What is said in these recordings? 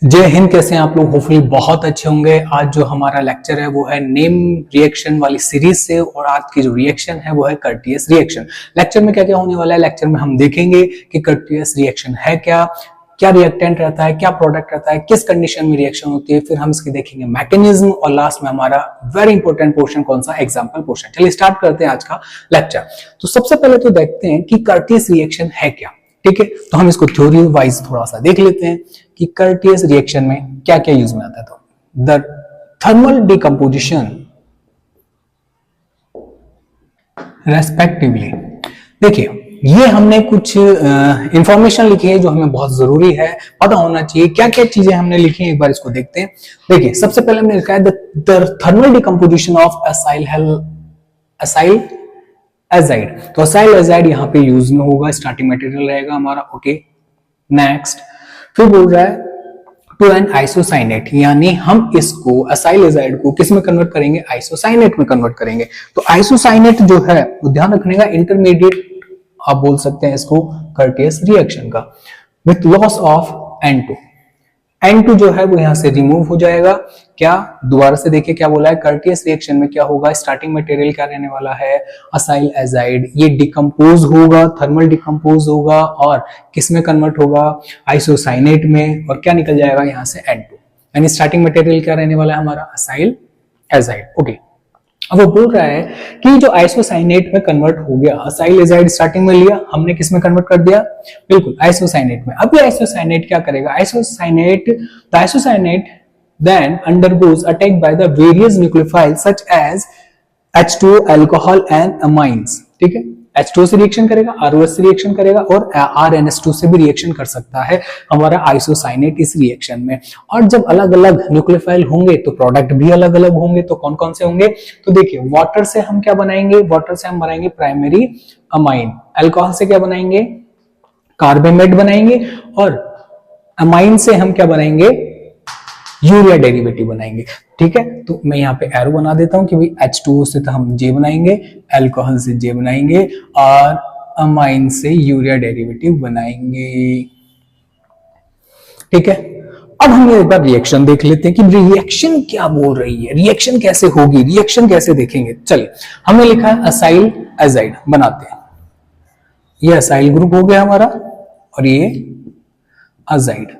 जय हिंद। कैसे हैं आप लोग? होपफुली बहुत अच्छे होंगे। आज जो हमारा लेक्चर है वो है नेम रिएक्शन वाली सीरीज से, और आज की जो रिएक्शन है वो है कर्टियस रिएक्शन। लेक्चर में क्या क्या होने वाला है, लेक्चर में हम देखेंगे कि कर्टियस रिएक्शन है क्या, क्या रिएक्टेंट रहता है, क्या प्रोडक्ट रहता है, किस कंडीशन में रिएक्शन होती है, फिर हम इसके देखेंगे मैकेनिज्म, और लास्ट में हमारा वेरी इंपॉर्टेंट पोर्शन कौन सा, एग्जाम्पल पोर्शन। चलिए स्टार्ट करते हैं आज का लेक्चर। तो सबसे पहले तो देखते हैं कि कर्टियस रिएक्शन है क्या। ठीक है, तो हम इसको थ्योरी वाइज थोड़ा सा देख लेते हैं कि कर्टियस रिएक्शन में क्या क्या यूज में आता है। तो द थर्मल डिकम्पोजिशन रेस्पेक्टिवली, देखिए ये हमने कुछ इंफॉर्मेशन लिखी है जो हमें बहुत जरूरी है, पता होना चाहिए क्या क्या चीजें हमने लिखी है। एक बार इसको देखते हैं। देखिए सबसे पहले हमने लिखा है the thermal decomposition of acyl azide. तो असाइल एजाइड यहाँ पे यूज में होगा, स्टार्टिंग मटेरियल रहेगा हमारा। ओके, नेक्स्ट फिर बोल रहा है टू एन आइसोसाइनेट, यानी हम इसको असाइल एजाइड को किस में कन्वर्ट करेंगे, आइसोसाइनेट में कन्वर्ट करेंगे। तो आइसोसाइनेट जो है वो ध्यान रखने का इंटरमीडिएट आप बोल सकते हैं इसको कर्टियस रिएक्शन का, with loss of N2। N2 जो है वो यहां से रिमूव हो जाएगा। क्या, दोबारा से देखिए क्या बोला है, कर्टियस रिएक्शन में क्या होगा, स्टार्टिंग मटेरियल क्या रहने वाला है, असाइल एजाइड। ये डिकम्पोज होगा, थर्मल डिकम्पोज होगा, और किस में कन्वर्ट होगा, आइसोसाइनेट में, और क्या निकल जाएगा यहां से N2। यानी स्टार्टिंग मटेरियल क्या रहने वाला है हमारा, असाइल एजाइड। ओके, अब वो बोल रहा है कि जो आइसोसाइनेट में कन्वर्ट हो गया, असाइल एजाइड स्टार्टिंग में लिया हमने, किस में कन्वर्ट कर दिया, बिल्कुल आइसोसाइनेट में। अब ये आइसोसाइनेट क्या करेगा, isocyanate then undergoes attack by the various nucleophiles such as H2O, alcohol and amines। ठीक है, H2O से रिएक्शन करेगा, ROH से रिएक्शन करेगा, और RNS2 से भी रिएक्शन कर सकता है हमारा आइसोसाइनेट इस रिएक्शन में। और जब अलग अलग न्यूक्लियोफाइल होंगे तो प्रोडक्ट भी अलग अलग होंगे। तो कौन कौन से होंगे, तो देखिए वाटर से हम क्या बनाएंगे, वाटर से हम बनाएंगे प्राइमरी अमाइन, अल्कोहल से क्या बनाएंगे, कार्बेमेट बनाएंगे, और अमाइन से हम क्या बनाएंगे, यूरिया डेरिवेटिव बनाएंगे। ठीक है, तो मैं यहाँ पे एरो बना देता हूं कि भाई H2O से तो हम J बनाएंगे, अल्कोहल से J बनाएंगे, और अमाइन से यूरिया डेरिवेटिव बनाएंगे। ठीक है, अब हम एक बार रिएक्शन देख लेते हैं कि रिएक्शन क्या बोल रही है, रिएक्शन कैसे होगी, रिएक्शन कैसे देखेंगे। चलिए, हमने लिखा है असाइल एजाइड, बनाते हैं। ये असाइल ग्रुप हो गया हमारा, और ये अजाइड।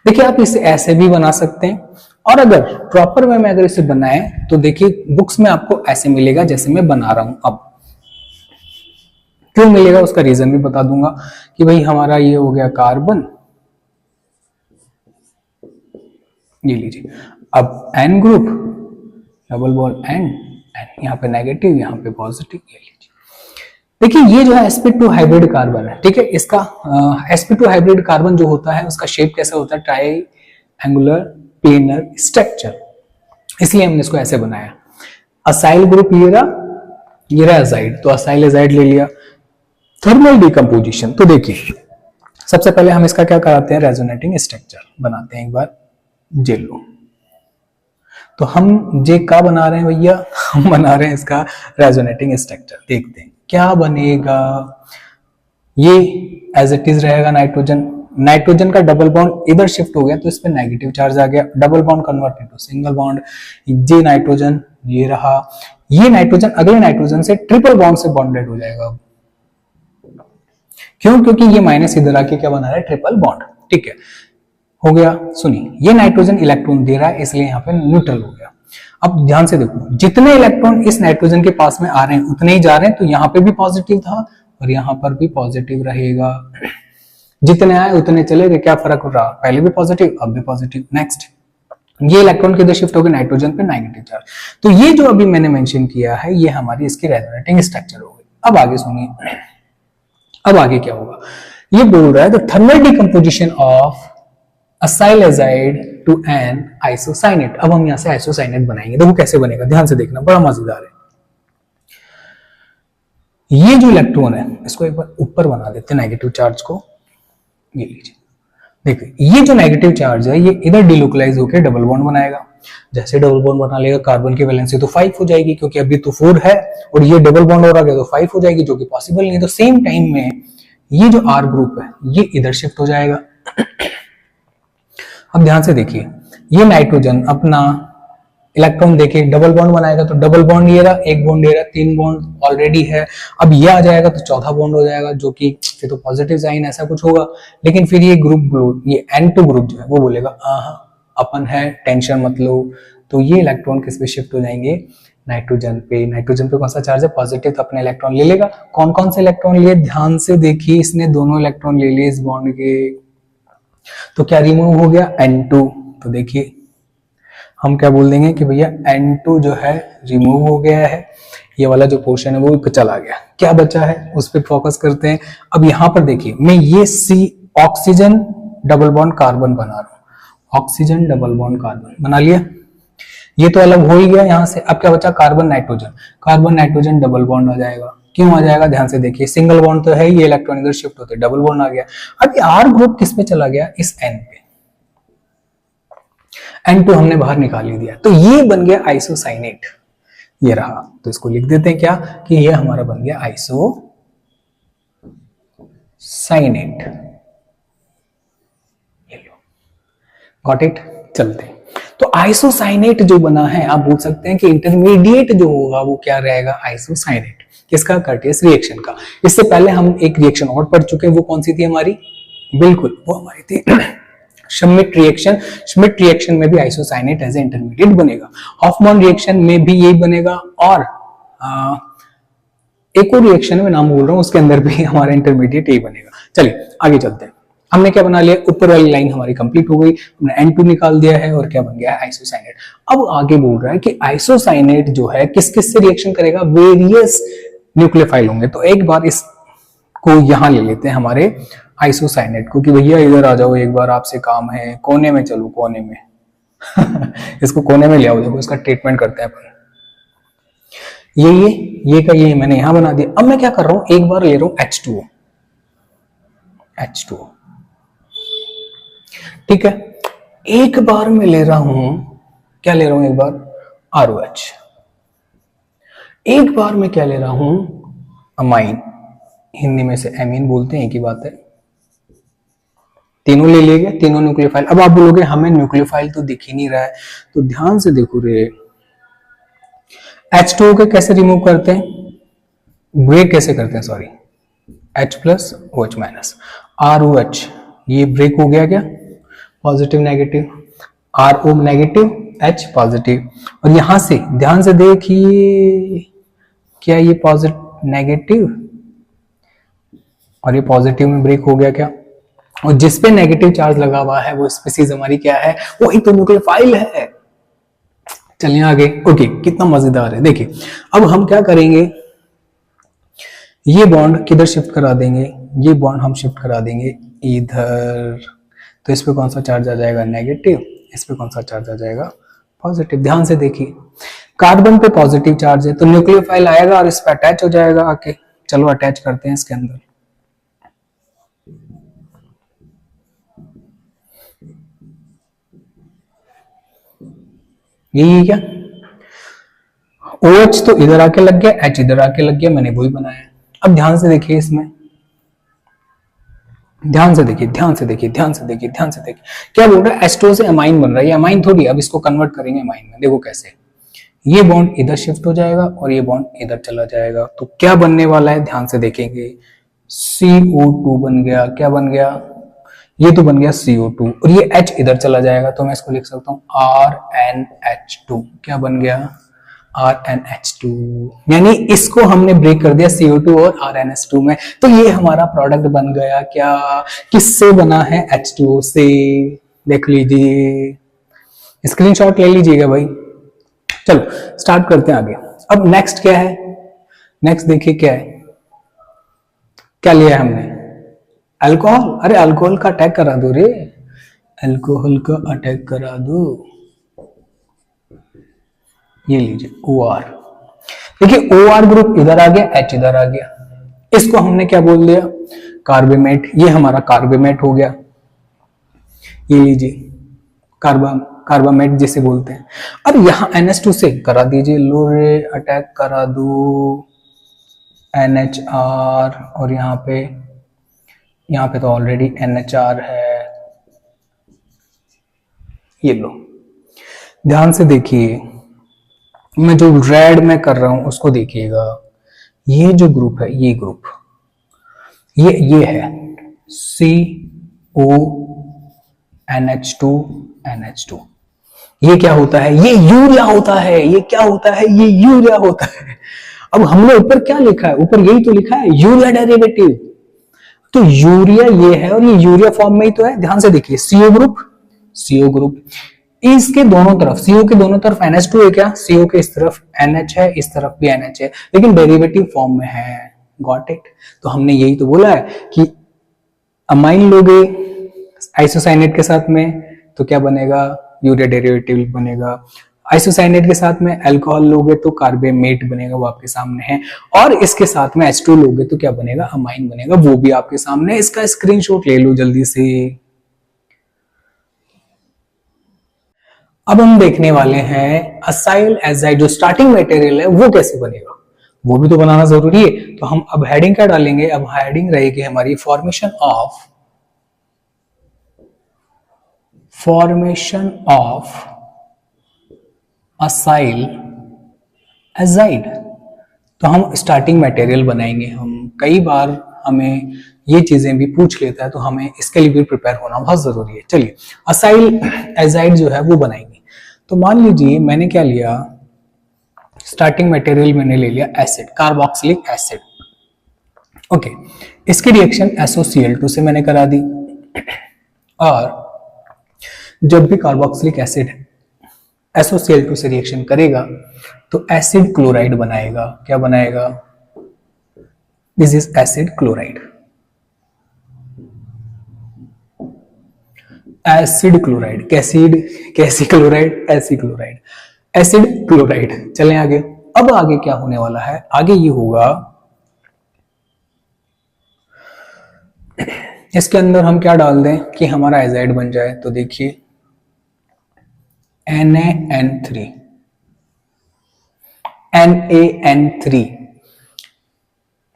देखिए आप इसे ऐसे भी बना सकते हैं, और अगर प्रॉपर वे में अगर इसे बनाए तो देखिए बुक्स में आपको ऐसे मिलेगा जैसे मैं बना रहा हूं। अब क्यों मिलेगा उसका रीजन भी बता दूंगा कि भाई हमारा ये हो गया कार्बन, ये लीजिए। अब N group, double bond N, यहाँ पे नेगेटिव, यहाँ पे पॉजिटिव, ये लीजिए। देखिए ये जो है sp2 हाइब्रिड कार्बन है। ठीक है, इसका sp2 हाइब्रिड कार्बन जो होता है उसका शेप कैसा होता है, ट्रायंगुलर प्लेनर स्ट्रक्चर, इसलिए हमने इसको ऐसे बनाया। असाइल ग्रुप ये रहा अजाइड, तो असाइल एजाइड ले लिया। थर्मल डिकम्पोजिशन, तो देखिए सबसे पहले हम इसका क्या कराते हैं, रेजोनेटिंग स्ट्रक्चर बनाते हैं। एक बार जेलो, तो हम जे का बना रहे हैं भैया, हम बना रहे हैं इसका रेजोनेटिंग स्ट्रक्चर। देखते हैं क्या बनेगा। ये एज इट इज रहेगा नाइट्रोजन, नाइट्रोजन का डबल बॉन्ड इधर शिफ्ट हो गया तो इस पे नेगेटिव चार्ज आ गया, double bond convert into single bond. ये नाइट्रोजन ये रहा, ये नाइट्रोजन अगले नाइट्रोजन से ट्रिपल बॉन्ड से बॉन्डेड हो जाएगा। क्यों, क्योंकि ये माइनस इधर आके क्या बना रहा है, ट्रिपल बॉन्ड। ठीक है, हो गया। सुनिए, ये नाइट्रोजन इलेक्ट्रॉन दे रहा है इसलिए यहाँ पे न्यूट्रल हो गया। अब ध्यान से देखो, जितने इलेक्ट्रॉन इस नाइट्रोजन के पास में आ रहे हैं उतने ही जा रहे हैं, तो यहाँ पे भी पॉजिटिव था और यहाँ पर भी पॉजिटिव रहेगा। जितने आए उतने चले गए, क्या फर्क हो रहा, पहले भी पॉजिटिव अब भी पॉजिटिव। नेक्स्ट, ये इलेक्ट्रॉन किधर शिफ्ट हो गए, नाइट्रोजन पे नेगेटिव चार्ज। तो ये जो अभी मैंने मेंशन किया है ये हमारी इसकी रेजोनेटिंग स्ट्रक्चर हो गई। अब आगे सुनिए, अब आगे क्या होगा, ये बोल रहा है the thermal decomposition of acyl azide to an isocyanate. अब हम यहां से आइसोसाइनेट बनाएंगे, तो वो कैसे बनेगा, ध्यान से देखना, बड़ा मजेदार है। ये जो इलेक्ट्रॉन है इसको एक बार ऊपर बना देते हैं, नेगेटिव चार्ज को, ये लीजिए। देखिए ये जो नेगेटिव चार्ज है ये इधर डिलोकलाइज होकर डबल बॉन्ड बनाएगा। जैसे डबल बॉन्ड बना लेगा, कार्बन की वैलेंसी तो 5 हो जाएगी, क्योंकि अभी तो 4 है, और ये डबल बॉन्ड हो रहा है तो 5 हो जाएगी, जो कि पॉसिबल नहीं है। तो सेम टाइम में ये जो आर ग्रुप है ये इधर शिफ्ट हो जाएगा, अब ध्यान से देखिए, ये नाइट्रोजन अपना इलेक्ट्रॉन देके डबल बॉन्ड बनाएगा, तो डबल बॉन्ड ये रहा, एक बॉन्ड ये रहा, 3 बॉन्ड ऑलरेडी है। अब ये आ जाएगा तो चौथा बॉन्ड हो जाएगा, जो कि फिर तो पॉजिटिव साइन ऐसा कुछ होगा। लेकिन फिर ये ग्रुप ये N2 ग्रुप जो है वो बोलेगा अपन है, टेंशन मत लो। तो ये इलेक्ट्रॉन किस पे शिफ्ट हो जाएंगे, नाइट्रोजन पे। नाइट्रोजन पे कौन सा चार्ज है, पॉजिटिव, तो अपने इलेक्ट्रॉन ले लेगा। कौन कौन से इलेक्ट्रॉन लिए, ध्यान से देखिए, इसने दोनों इलेक्ट्रॉन ले लिए इस बॉन्ड के, तो क्या रिमूव हो गया, N2। तो देखिए हम क्या बोल देंगे कि भैया N2 जो है रिमूव हो गया है, ये वाला जो पोर्शन है वो चला गया। क्या बचा है उस पर फोकस करते हैं। अब यहां पर देखिए, मैं ये सी ऑक्सीजन डबल बॉन्ड कार्बन बना रहा हूं, ऑक्सीजन डबल बॉन्ड कार्बन बना लिया, ये तो अलग हो ही गया यहां से। अब क्या बचा, carbon nitrogen, carbon nitrogen double bond आ जाएगा। क्यों आ जाएगा, ध्यान से देखिए, सिंगल बॉन्ड तो है, ये इलेक्ट्रॉन इधर शिफ्ट होते, डबल बॉन्ड आ गया। अब ये R ग्रुप किस पे चला गया, इस N पे, N2 हमने बाहर निकाल ही दिया, तो ये बन गया आइसोसाइनेट, ये रहा। तो इसको लिख देते हैं क्या, कि ये हमारा बन गया आइसोसाइनेट। ये लो, गॉट इट। चलते हैं, तो आइसोसाइनेट जो बना है, आप बोल सकते हैं कि इंटरमीडिएट जो होगा वो क्या रहेगा, आइसोसाइनेट। किसका, कर्टियस रिएक्शन का। इससे पहले हम एक रिएक्शन और पढ़ चुके हैं, वो कौन सी थी हमारी, बिल्कुल वो हमारी थी श्मिट रिएक्शन। श्मिट रिएक्शन में भी आइसोसाइनेट एज ए इंटरमीडिएट बनेगा, हॉफमैन रिएक्शन में भी यही बनेगा, और एक और रिएक्शन है मैं नाम बोल रहा हूं, उसके अंदर भी हमारा इंटरमीडिएट यही बनेगा। चलिए आगे चलते हैं। हमने क्या बना लिया, ऊपर वाली लाइन हमारी कंप्लीट हो गई, हमने N2 निकाल दिया है, और क्या बन गया, आइसोसाइनेट। अब आगे बोल रहा है कि आइसोसाइनेट जो है किस किस से रिएक्शन करेगा, वेरियस न्यूक्लियोफाइल होंगे। तो एक बार इसको यहां ले लेते हैं हमारे आइसोसाइनेट को, कि भैया इधर आ जाओ एक बार, आपसे काम है, कोने में चलो, कोने में इसको कोने में ले आओ, देखो इसका ट्रीटमेंट करते हैं अपन। ये का ये मैंने यहां बना दिया। अब मैं क्या कर रहा हूं, एक बार ले रहा हूं H2O, ठीक है। एक बार मैं ले रहा हूं, क्या ले रहा हूं, एक बार ROH, एक बार मैं क्या ले रहा हूं, अमाइन, हिंदी में से एमीन बोलते हैं, एक ही बात है। तीनों ले लिए, तीनों न्यूक्लियोफाइल। अब आप बोलोगे हमें न्यूक्लियोफाइल तो दिख ही नहीं रहा है, तो ध्यान से देखो रे, H2O के कैसे रिमूव करते हैं, ब्रेक कैसे करते हैं, sorry, H plus OH minus, ROH, ये ब्रेक हो गया क्या, positive negative, RO negative, H positive. और यहां से ध्यान से देखिए, क्या ये पॉजिटिव नेगेटिव, और ये पॉजिटिव में ब्रेक हो गया क्या, और जिसपे नेगेटिव चार्ज लगा हुआ है वो स्पीसीज हमारी क्या है, वो एक तो न्यूक्लियोफाइल है। चलिए आगे, ओके, कितना मजेदार है। देखिए अब हम क्या करेंगे, ये बॉन्ड किधर शिफ्ट करा देंगे, ये बॉन्ड हम शिफ्ट करा देंगे इधर। तो इस पे कौन सा चार्ज आ जाएगा, नेगेटिव, इस पे कौन सा चार्ज आ जाएगा, पॉजिटिव। ध्यान से देखिए, कार्बन पे पॉजिटिव चार्ज है, तो न्यूक्लियोफाइल आएगा और इस पे अटैच हो जाएगा आके। चलो अटैच करते हैं इसके अंदर, यही क्या, OH तो इधर आके लग गया, H इधर आके लग गया, मैंने वही बनाया। अब ध्यान से देखिए इसमें, ध्यान से देखिए, ध्यान से देखिए, ध्यान से देखिए, ध्यान से देखिए, क्या बोल रहा है, H2O से अमाइन बन रहा है, ये अमाइन थोड़ी, अब इसको कन्वर्ट करेंगे अमाइन में। देखो कैसे, ये बॉन्ड इधर शिफ्ट हो जाएगा और ये बॉन्ड इधर चला जाएगा, तो क्या बनने वाला है, ध्यान से देखेंगे, CO2 बन गया। क्या बन गया, ये तो बन गया CO2, और ये H इधर चला जाएगा, तो मैं इसको लिख सकता हूं RnH2। क्या बन गया, RnH2, यानी इसको हमने ब्रेक कर दिया CO2 और RnH2 में। तो ये हमारा प्रोडक्ट बन गया क्या, किससे बना है, H2O से। देख लीजिए, स्क्रीनशॉट ले लीजिएगा भाई। चलो स्टार्ट करते हैं आगे। अब नेक्स्ट क्या है, नेक्स्ट देखिए क्या है, क्या लिया है हमने, अल्कोहल। अरे अल्कोहल का अटैक करा दो रे, अल्कोहल का अटैक करा दो। ये लीजिए OR, देखिए OR ग्रुप इधर आ गया, H इधर आ गया, इसको हमने क्या बोल दिया, कार्बेमेट। ये हमारा कार्बेमेट हो गया, ये लीजिए कार्बामेट जिसे बोलते हैं। अब यहां NH2 से करा दीजिए, लो रे अटैक करा दो NHR, और यहाँ पे तो ऑलरेडी NHR है, ये लो, ध्यान से देखिए, मैं जो रेड में कर रहा हूं उसको देखिएगा। ये जो ग्रुप है, ये ग्रुप, ये है CONH2NH2। ये क्या होता है? ये यूरिया होता है। ये क्या होता है? ये यूरिया होता है। अब हमने ऊपर क्या लिखा है? ऊपर यही तो लिखा है, यूरिया डेरिवेटिव। तो यूरिया ये है और ये यूरिया फॉर्म में ही तो है। ध्यान से देखिए, CO ग्रुप, इसके दोनों तरफ, CO के दोनों तरफ NH2 है क्या? CO के इस तरफ NH है, इस तरफ भी NH है, लेकिन डेरिवेटिव फॉर्म में है। Got it? तो हमने यही तो बोला है कि अमाइन लोगे आइसोसाइनेट के साथ में तो क्या बनेगा? यूरिया डेरिवेटिव बनेगा। आइसोसाइनेट के साथ में अल्कोहल लोगे तो कार्बेमेट बनेगा, वो आपके सामने है। और इसके साथ में H2 लोगे तो क्या बनेगा? अमाइन बनेगा, वो भी आपके सामने है। इसका स्क्रीनशॉट ले लो जल्दी से। अब हम देखने वाले हैं असाइल एजाइड, जो स्टार्टिंग मटेरियल है वो कैसे बनेगा, वो भी तो बनाना जरूरी है। तो हम अब हेडिंग क्या डालेंगे? अब हेडिंग रहेगी हमारी फॉर्मेशन ऑफ असाइल एजाइड। तो हम स्टार्टिंग मटेरियल बनाएंगे। हम कई बार हमें ये चीजें भी पूछ लेता है, तो हमें इसके लिए भी प्रिपेयर होना बहुत जरूरी है। चलिए, असाइल एजाइड जो है वो बनाएंगे। तो मान लीजिए मैंने क्या लिया, स्टार्टिंग मटेरियल मैंने ले लिया एसिड, कार्बोक्सिलिक एसिड। ओके, इसकी रिएक्शन SOCl2 से मैंने करा दी। और जब भी कार्बोक्सिलिक एसिड SOCl2 से रिएक्शन करेगा तो एसिड क्लोराइड बनाएगा। क्या बनाएगा? This is acid chloride. Acid chloride, कैसी chloride? Acid chloride, acid chloride. चलें आगे। अब आगे क्या होने वाला है? आगे ये होगा, इसके अंदर हम क्या डाल दें कि हमारा एजाइड बन जाए। तो देखिए NaN3,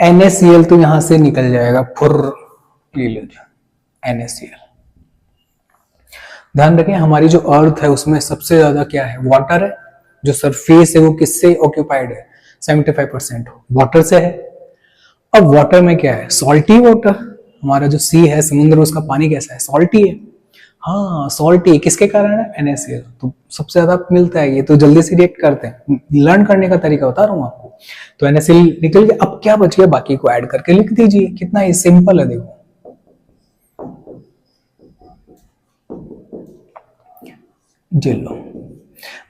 NaCl तो यहां से निकल जाएगा, फुर ले लो NaCl। ध्यान रखें, हमारी जो अर्थ है उसमें सबसे ज्यादा क्या है? वाटर है। जो सरफेस है वो किससे ऑक्यूपाइड है? 75% वाटर से है। अब वाटर में क्या है? Salty water. हमारा जो सी है, समुद्र, उसका पानी कैसा है? सॉल्टी है। हाँ, सॉल्टी किसके कारण है? NaCl। तो सबसे ज्यादा मिलता है, ये तो जल्दी से रिएक्ट करते हैं। लर्न करने का तरीका बता रहा हूं आपको। तो NaCl निकल गया। अब क्या बच गया? बाकी को ऐड करके लिख दीजिए। कितना ही सिंपल है, देखो। जी लो,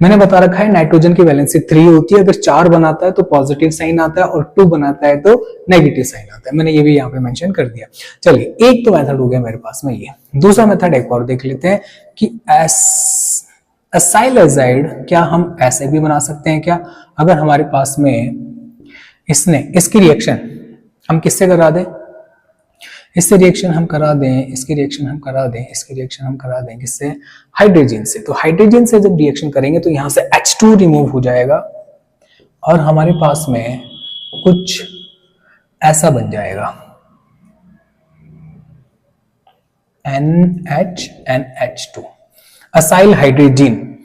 मैंने बता रखा है नाइट्रोजन की वैलेंसी 3 होती है। अगर 4 बनाता है तो पॉजिटिव साइन आता है और 2 बनाता है तो नेगेटिव साइन आता है। मैंने ये भी यहाँ पे मेंशन कर दिया। चलिए, एक तो मेथड हो गया मेरे पास में ये। दूसरा मेथड एक और देख लेते हैं कि असाइल एजाइड क्या हम ऐसे भी बना सकते हैं क्या? अगर हमारे पास में इसकी रिएक्शन हम किससे करा दें? इससे रिएक्शन हम करा दें, इसकी रिएक्शन हम करा दें, इसकी रिएक्शन हम करा दें किससे? हाइड्रोजन से। तो हाइड्रोजन से जब रिएक्शन करेंगे तो यहां से H2 रिमूव हो जाएगा और हमारे पास में कुछ ऐसा बन जाएगा, NH2, असाइल हाइड्रोजन।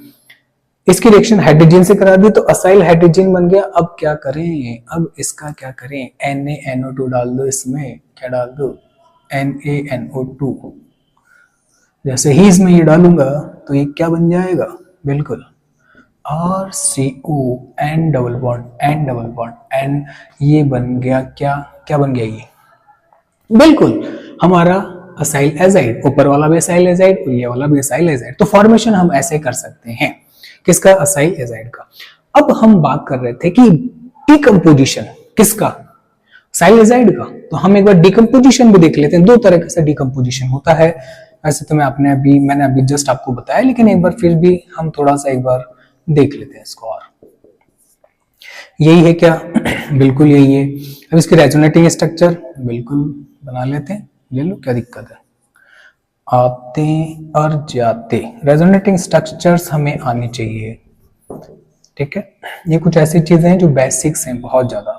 इसकी रिएक्शन हाइड्रोजन से करा दी तो असाइल हाइड्रोजन बन गया। अब क्या करें? अब इसका क्या करें? NaNO2 डाल दो इसमें। क्या डाल दो? NaNO2। जैसे ही इसमें ये डालूंगा तो ये क्या बन जाएगा? बिल्कुल RCO, N double bond N। ये बन गया क्या बन गया? ये बिल्कुल हमारा असाइल एजाइड। ऊपर वाला भी असाइल एजाइड और ये वाला भी असाइल एजाइड। तो फॉर्मेशन हम ऐसे कर सकते हैं। किसका? असाइल एजाइड का। अब हम बात कर रहे थे कि डिकम्पोजिशन किसका? असाइल एजाइड का। तो हम एक बार डिकम्पोजिशन भी देख लेते हैं। 2 तरह से डिकम्पोजिशन होता है। वैसे तो मैंने अभी जस्ट आपको बताया, लेकिन एक बार फिर भी हम थोड़ा सा एक बार देख लेते हैं इसको। और यही है क्या? बिल्कुल यही है। अब इसके रेजोनेटिंग स्ट्रक्चर बिल्कुल बना लेते हैं। ले लो, क्या दिक्कत है? आते और जाते रेजोनेटिंग स्ट्रक्चर्स हमें आने चाहिए। ठीक है, ये कुछ ऐसी चीजें हैं जो बेसिक्स हैं बहुत ज्यादा।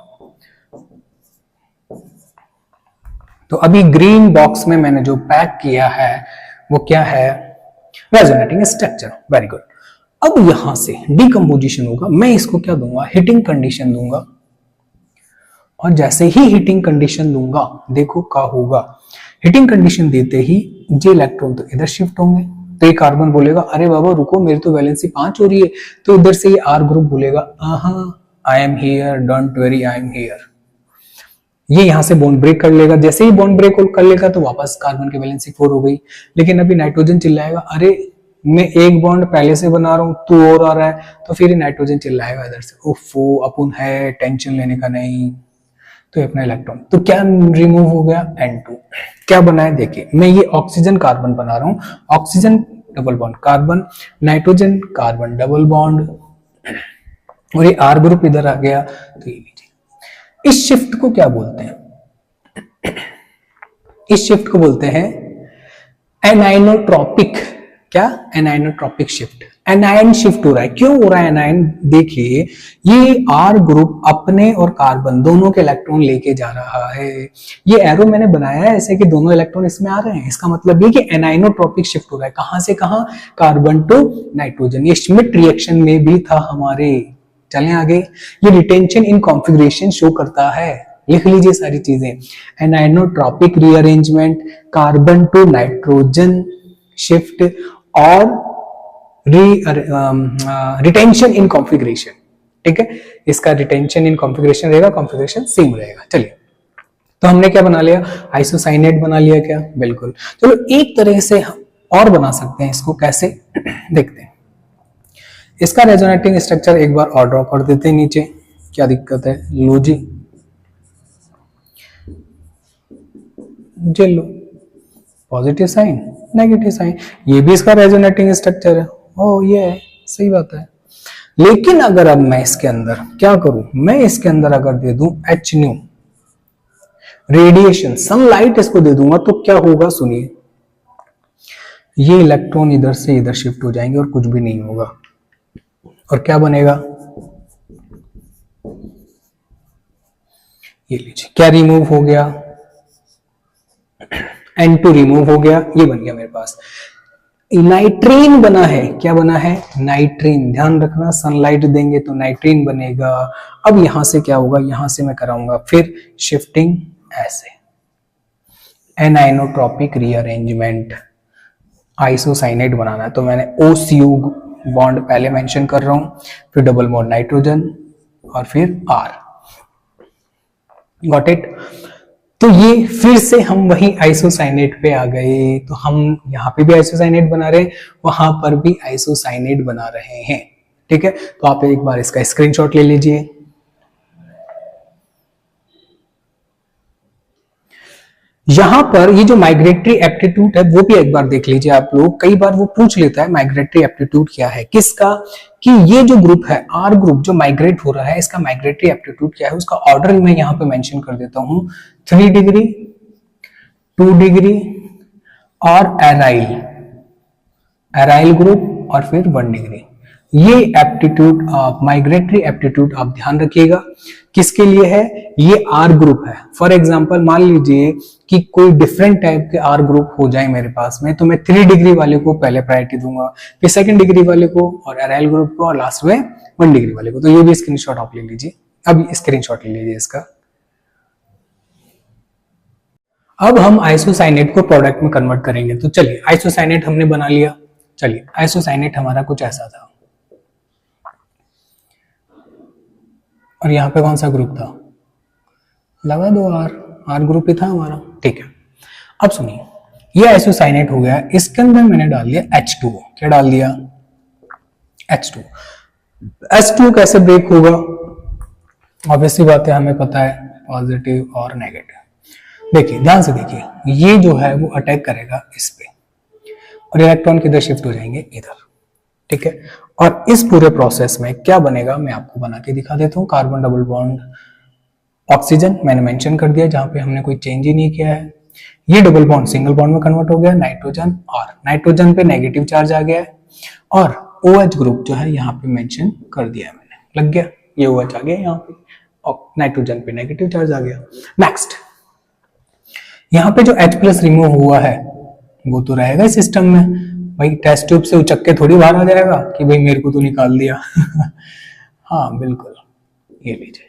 तो अभी ग्रीन बॉक्स में मैंने जो पैक किया है वो क्या है? Resonating structure, very good. अब यहां से डिकम्पोजिशन होगा, मैं इसको क्या दूंगा, हिटिंग कंडीशन दूंगा, और जैसे ही हिटिंग कंडीशन दूंगा देखो क्या होगा, हिटिंग कंडीशन देते ही ये इलेक्ट्रॉन तो इधर शिफ्ट होंगे, तो ये कार्बन बोलेगा अरे बाबा रुको मेरी तो वैलेंसी 5 हो रही है, तो इधर से ये आर ग्रुप बोलेगा I am here, don't worry I am here, ये यहां से बॉन्ड ब्रेक कर लेगा, जैसे ही बॉन्ड ब्रेक कर लेगा तो वापस कार्बन की वैलेंसी 4 हो गई। लेकिन अभी नाइट्रोजन चिल्लाएगा अरे मैं एक बॉन्ड पहले से बना रहा हूं तू और आ रहा है, तो फिर नाइट्रोजन चिल्लाएगा इधर से ओफो अपन है टेंशन लेने का नहीं, तो ये अपना इलेक्ट्रॉन, तो क्या रिमूव हो गया N2, क्या बना है देखिए, मैं ये ऑक्सीजन कार्बन बना रहा हूं, oxygen double bond carbon, nitrogen carbon double bond, और ये R ग्रुप इधर आ गया, तो ये लीजिए, इस शिफ्ट को क्या बोलते हैं, इस शिफ्ट को बोलते हैं एनाइनोट्रॉपिक, क्या एनाइनोट्रॉपिक शिफ्ट, एनायन शिफ्ट हो रहा है, क्यों हो रहा है एनायन, देखिए ये R ग्रुप अपने और कार्बन दोनों के इलेक्ट्रॉन लेके जा रहा है, ये एरो मैंने बनाया है ऐसे कि दोनों इलेक्ट्रॉन इसमें आ रहे हैं, इसका मतलब ये कि एनाइनोट्रॉपिक शिफ्ट हो रहा है, कहां से कहां, कार्बन टू नाइट्रोजन, ये श्मिट रिएक्शन में भी था हमारे। चलें आगे, ये रिटेंशन इन कॉन्फ़िगरेशन शो करता है, लिख लीजिए सारी चीजें, anionotropic rearrangement, carbon to nitrogen shift, और रिटेंशन इन कॉन्फ़िगरेशन, ठीक है, इसका रिटेंशन इन कॉन्फ़िगरेशन रहेगा, कॉन्फ़िगरेशन सेम रहेगा। चलिए, तो हमने क्या बना लिया, आइसोसाइनेट बना लिया क्या, बिल्कुल। चलो एक तरह से हम और बना सकते हैं इसको, कैसे देखते हैं, इसका रेजोनेटिंग स्ट्रक्चर एक बार और ड्रॉ कर देते हैं नीचे, क्या दिक्कत है, लो जी, लो पॉजिटिव साइन नेगेटिव साइन, ये भी इसका रेजोनेटिंग स्ट्रक्चर है, ओ ये है, सही बात है। लेकिन अगर अब मैं इसके अंदर क्या करूं, मैं इसके अंदर अगर दे दूं H न्यू रेडिएशन, सनलाइट इसको दे दूंगा, तो क्या होगा सुनिए, ये इलेक्ट्रॉन इधर से इधर शिफ्ट हो जाएंगे और कुछ भी नहीं होगा, और क्या बनेगा, ये लीजिए, क्या रिमूव हो गया, N2 रिमूव हो गया, ये बन गया मेरे पास, नाइट्रीन बना है, क्या बना है, नाइट्रीन, ध्यान रखना सनलाइट देंगे तो नाइट्रीन बनेगा। अब यहां से क्या होगा, यहां से मैं कराऊंगा फिर शिफ्टिंग ऐसे, एनाइनोट्रॉपिक रीअरेंजमेंट, आइसोसाइनेट बनाना है, तो मैंने OCU बॉन्ड पहले मेंशन कर रहा हूं, फिर डबल बॉन्ड नाइट्रोजन और फिर R, गॉट इट। तो ये फिर से हम वही आइसोसाइनेट पे आ गए, तो हम यहाँ पे भी आइसोसाइनेट बना रहे हैं, वहां पर भी आइसोसाइनेट बना रहे हैं, ठीक है। तो आप एक बार इसका स्क्रीनशॉट ले लीजिए, यहां पर ये जो माइग्रेटरी एप्टीट्यूड है वो भी एक बार देख लीजिए आप लोग, कई बार वो पूछ लेता है माइग्रेटरी एप्टीट्यूड क्या है, किसका, कि ये जो ग्रुप है R ग्रुप जो माइग्रेट हो रहा है, इसका माइग्रेटरी एप्टीट्यूड क्या है, उसका ऑर्डर मैं यहां पे मेंशन कर देता हूं, 3 डिग्री 2 डिग्री और एराइल ग्रुप और फिर 1 डिग्री, ये एप्टीट्यूड आप माइग्रेटरी एप्टीट्यूड आप ध्यान रखिएगा, किसके लिए है, ये R ग्रुप है। फॉर एग्जांपल मान लीजिए कि कोई डिफरेंट टाइप के R ग्रुप हो जाए मेरे पास में, तो मैं 3 डिग्री वाले को पहले प्रायोरिटी दूंगा, फिर 2nd डिग्री वाले को, और एराइल ग्रुप को, और लास्ट में 1 डिग्री वाले को। तो ये भी स्क्रीनशॉट आप ले लीजिए, अब स्क्रीनशॉट ले लीजिए इसका। अब हम आइसोसाइनेट को प्रोडक्ट में कन्वर्ट करेंगे, तो चलिए आइसोसाइनेट हमने बना लिया, चलिए आइसोसाइनेट हमारा कुछ ऐसा था, और यहां पे कौन सा ग्रुप था, लगा दो R ग्रुप ही था हमारा, ठीक है। अब सुनिए, ये आइसोसाइनेट हो गया, इसके अंदर मैंने डाल दिया H2, क्या डाल दिया, H2 कैसे ब्रेक होगा, ऑब्वियसली बात है, हमें पता है पॉजिटिव और नेगेटिव। देखिए ध्यान से देखिए, ये जो है वो अटैक करेगा इस पे, और इलेक्ट्रॉन किधर शिफ्ट हो जाएंगे, इधर, ठीक है। और इस पूरे प्रोसेस में क्या बनेगा मैं आपको बना के दिखा देता हूं, कार्बन डबल बॉन्ड ऑक्सीजन मैंने मेंशन कर दिया, जहां पे हमने कोई चेंज ही नहीं किया है, ये डबल बॉन्ड सिंगल बॉन्ड में कन्वर्ट हो गया, नाइट्रोजन, और नाइट्रोजन पे नेगेटिव चार्ज आ गया है, और OH ग्रुप जो है यहाँ पे मेंशन कर दिया है मैंने, लग गया, ये OH आ गया यहाँ पे, और नाइट्रोजन पे नेगेटिव चार्ज आ गया। नेक्स्ट, यहाँ पे जो H+ रिमूव हुआ है वो तो रहेगा सिस्टम में, भाई टेस्ट ट्यूब से उचक के थोड़ी बाहर आ जाएगा कि भाई मेरे को तो निकाल दिया। हाँ बिल्कुल, ये लीजिए,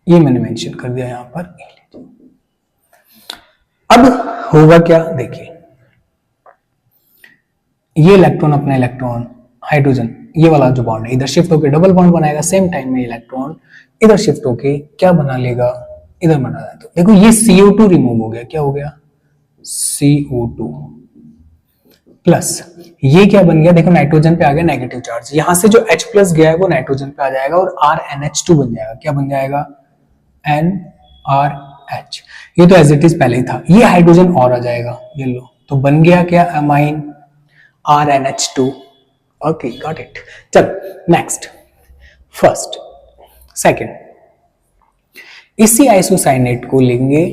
ये मैंने मेंशन कर दिया यहां पर, ये लीजिए। अब होगा क्या, देखिए ये इलेक्ट्रॉन अपना इलेक्ट्रॉन हाइड्रोजन ये वाला जो बॉन्ड है इधर शिफ्ट होकर डबल बॉन्ड बनाएगा, सेम टाइम में इलेक्ट्रॉन इधर शिफ्ट होके क्या बना लेगा, इधर बना लेगा। तो देखो ये CO2 रिमूव हो गया, क्या हो गया, CO2 प्लस ये क्या बन गया, देखो नाइट्रोजन पे आ गया नेगेटिव चार्ज, यहां से जो H प्लस गया है वो नाइट्रोजन पे आ जाएगा और RNH2 बन जाएगा, क्या बन जाएगा, NRH। ये तो एज इट इज पहले ही था, ये हाइड्रोजन और आ जाएगा, ये लो, तो बन गया क्या, amine RNH2। Okay got it. चल नेक्स्ट, फर्स्ट सेकंड, इसी आइसोसाइनेट को लेंगे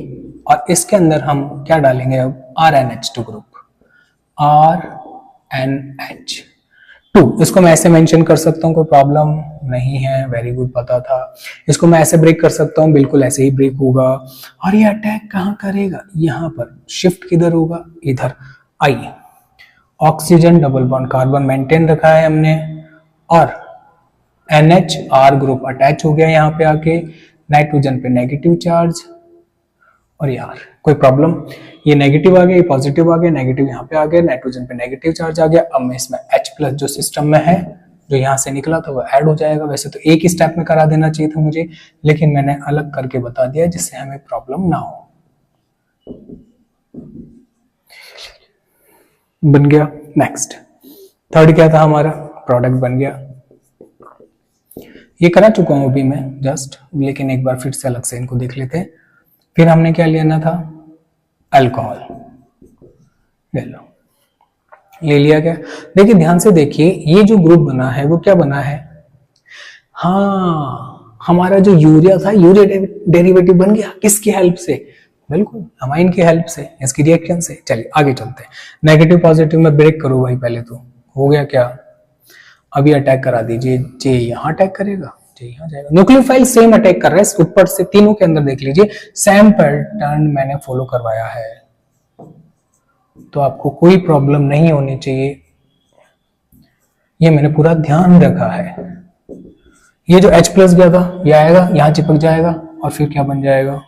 और इसके अंदर हम क्या डालेंगे अब, RNH2 ग्रुप, RNH2। इसको मैं ऐसे मेंशन कर सकता हूं, कोई प्रॉब्लम नहीं है, वेरी गुड, पता था। इसको मैं ऐसे ब्रेक कर सकता हूं, बिल्कुल ऐसे ही ब्रेक होगा। और ये अटैक कहां करेगा, यहां पर, शिफ्ट किधर होगा, इधर। आइए, oxygen double bond carbon maintain रखा है हमने और NHR ग्रुप अटैच हो गया यहाँ पे आके, नाइट्रोजन पे नेगेटिव चार्ज। और यार कोई प्रॉब्लम, ये नेगेटिव आ गया, ये पॉजिटिव आ गया, नेगेटिव यहाँ पे आ गया, नाइट्रोजन पे नेगेटिव चार्ज आ गया। अब मैं इसमें H प्लस जो सिस्टम में है, जो यहाँ से निकला था वो ऐड हो जाएगा। वैसे तो एक ही स्टेप में करा देना चाहिए था मुझे, लेकिन मैंने अलग करके बता दिया जिससे हमें प्रॉब्लम ना हो। बन गया। नेक्स्ट थर्ड क्या था हमारा, प्रोडक्ट बन गया। ये करा चुका हूं अभी मैं जस्ट, लेकिन एक बार फिर से अलग से इनको देख लेते हैं। फिर हमने क्या लेना था, अल्कोहल, ले लो, ले लिया क्या। देखिए ध्यान से देखिए, ये जो ग्रुप बना है वो क्या बना है, हाँ हमारा जो यूरिया था, यूरिया डेरिवेटिव बन गया, किसकी हेल्प से, बिल्कुल अमाइन की हेल्प से, इसकी रिएक्शन से। चलिए आगे चलते हैं। नेगेटिव पॉजिटिव में ब्रेक करो भाई, पहले तो हो गया क्या, अभी अटैक करा दीजिए। जे यहां अटैक करेगा, जे यहां जाएगा। न्यूक्लियोफाइल सेम अटैक कर रहा है ऊपर से, तीनों के अंदर देख लीजिए सेम पैटर्न मैंने फॉलो करवाया है, तो आपको कोई प्रॉब्लम नहीं होनी चाहिए, ये मैंने पूरा ध्यान रखा है। ये जो H प्लस गया था ये आएगा, यहां चिपक जाएगा और फिर क्या बन जाएगा,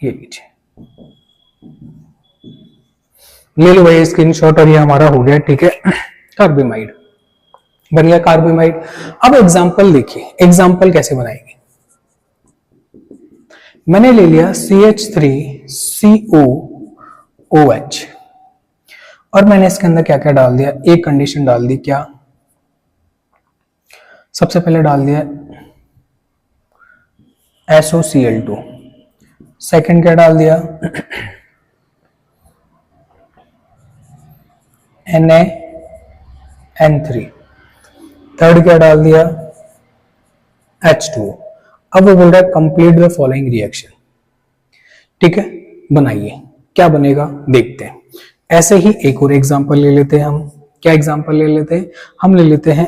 ये लीजिए, ले लो भाई स्क्रीनशॉट, और ये हमारा हो गया, ठीक है, कार्बामाइड बन गया, कार्बामाइड। अब एग्जांपल देखिए, एग्जांपल कैसे बनाएंगे। मैंने ले लिया CH3COOH और मैंने इसके अंदर क्या क्या डाल दिया, एक कंडीशन डाल दी, क्या, सबसे पहले डाल दिया SOCl2, सेकंड क्या डाल दिया NaN3, थर्ड क्या डाल दिया H2O। अब वो बोल रहा है कंप्लीट द फॉलोइंग रिएक्शन, ठीक है, बनाइए, क्या बनेगा देखते हैं। ऐसे ही एक और एग्जांपल ले लेते हैं हम, क्या एग्जांपल ले लेते हैं, हम ले लेते हैं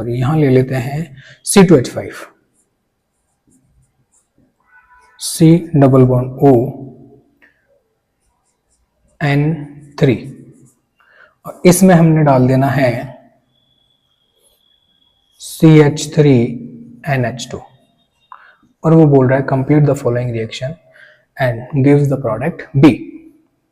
यहां ले लेते हैं C2H5, C double bond O N3 और इसमें हमने डाल देना है CH3NH2 और वो बोल रहा है complete the following reaction and gives the product B।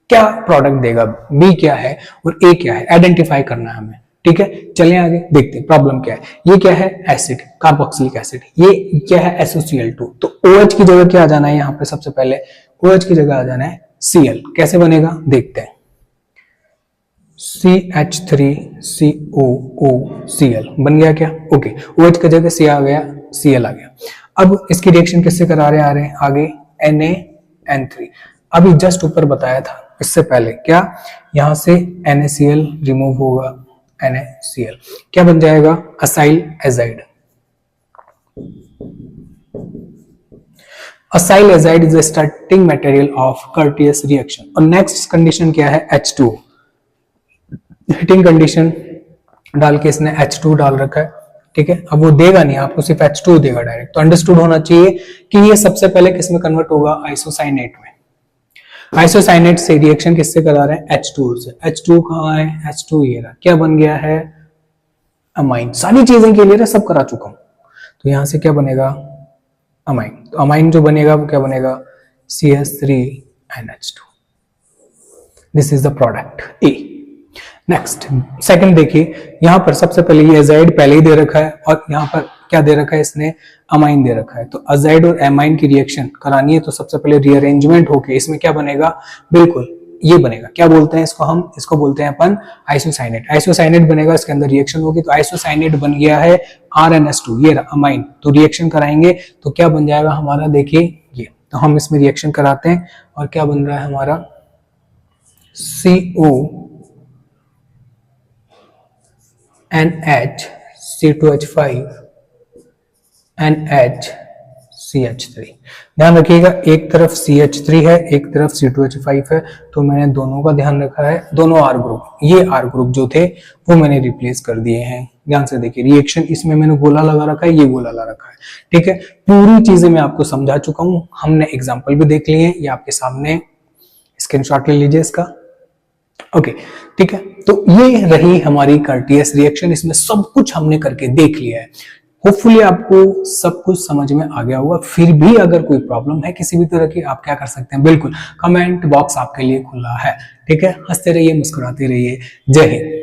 क्या प्रोडक्ट देगा, B क्या है और A क्या है, आइडेंटिफाई करना है हमें, ठीक है। चलिए आगे देखते हैं प्रॉब्लम क्या है। ये क्या है, एसिड, कार्बोक्सिलिक एसिड। ये क्या है, SOCl2। तो OH की जगह क्या आ जाना है, यहाँ पे सबसे पहले OH की जगह आ जाना है Cl। कैसे बनेगा देखते हैं, CH3COOCl बन गया क्या, ओके। OH की जगह C आ गया, Cl आ गया। अब इसकी रिएक्शन किससे करा रहे आ रहे हैं आगे, NaN3। अभी जस्ट ऊपर बताया था इससे पहले, क्या, यहां से NaCl रिमूव होगा, NaCl क्या बन जाएगा, acyl azide. Acyl azide is the starting material of Curtius reaction. और नेक्स्ट कंडीशन क्या है, H2। हीटिंग कंडीशन डाल के इसने H2 डाल रखा है, ठीक है। अब वो देगा नहीं आपको, सिर्फ H2 देगा डायरेक्ट। तो अंडरस्टूड होना चाहिए कि ये सबसे पहले किस में कन्वर्ट होगा, आइसोसाइनेट में। आइसोसाइनेट से रिएक्शन किससे करा रहे हैं, H2 से। H2 कहाँ है, H2 ये रहा, क्या बन गया है, अमाइन। सारी चीजें के लिए सब करा चुका हूं, तो यहां से क्या बनेगा, अमाइन। तो अमाइन जो बनेगा वो क्या बनेगा, CH3NH2। This is the product A. Next second देखिए, यहां पर सबसे पहले ये एजाइड पहले ही दे रखा है और यहां पर क्या दे रखा है इसने, अमाइन दे रखा है। तो अजाइड और एमाइन की रिएक्शन करानी है तो सबसे पहले रीअरेंजमेंट होके इसमें क्या बनेगा, बिल्कुल ये बनेगा, क्या बोलते हैं इसको, हम इसको बोलते हैं अपन आइसोसाइनेट। आइसोसाइनेट बनेगा, इसके अंदर रिएक्शन होगी, तो आइसोसाइनेट बन गया है RNS2, ये अमाइन। तो रिएक्शन कराएंगे तो क्या बन जाएगा हमारा, देखिए ये, तो हम इसमें रिएक्शन कराते हैं और क्या बन रहा है हमारा, CONH C2H5 NHCH3। ध्यान रखिएगा, एक तरफ CH3 है, एक तरफ C2H5 है, तो मैंने दोनों का ध्यान रखा है, दोनों R ग्रुप, ये R ग्रुप जो थे वो मैंने रिप्लेस कर दिए हैं। ध्यान से देखिए, रिएक्शन इसमें मैंने गोला लगा रखा है, ये गोला लगा रखा है, ठीक है। पूरी चीजें मैं आपको समझा चुका हूं, हमने एग्जाम्पल भी देख लिए हैं, ये आपके सामने, स्क्रीनशॉट ले लीजिए इसका, ओके ठीक है। तो ये रही हमारी कर्टियस रिएक्शन, इसमें सब कुछ हमने करके देख लिया है। होपफुली आपको सब कुछ समझ में आ गया होगा। फिर भी अगर कोई प्रॉब्लम है किसी भी तरह की, आप क्या कर सकते हैं, बिल्कुल कमेंट बॉक्स आपके लिए खुला है, ठीक है। हंसते रहिए, मुस्कुराते रहिए, जय हिंद।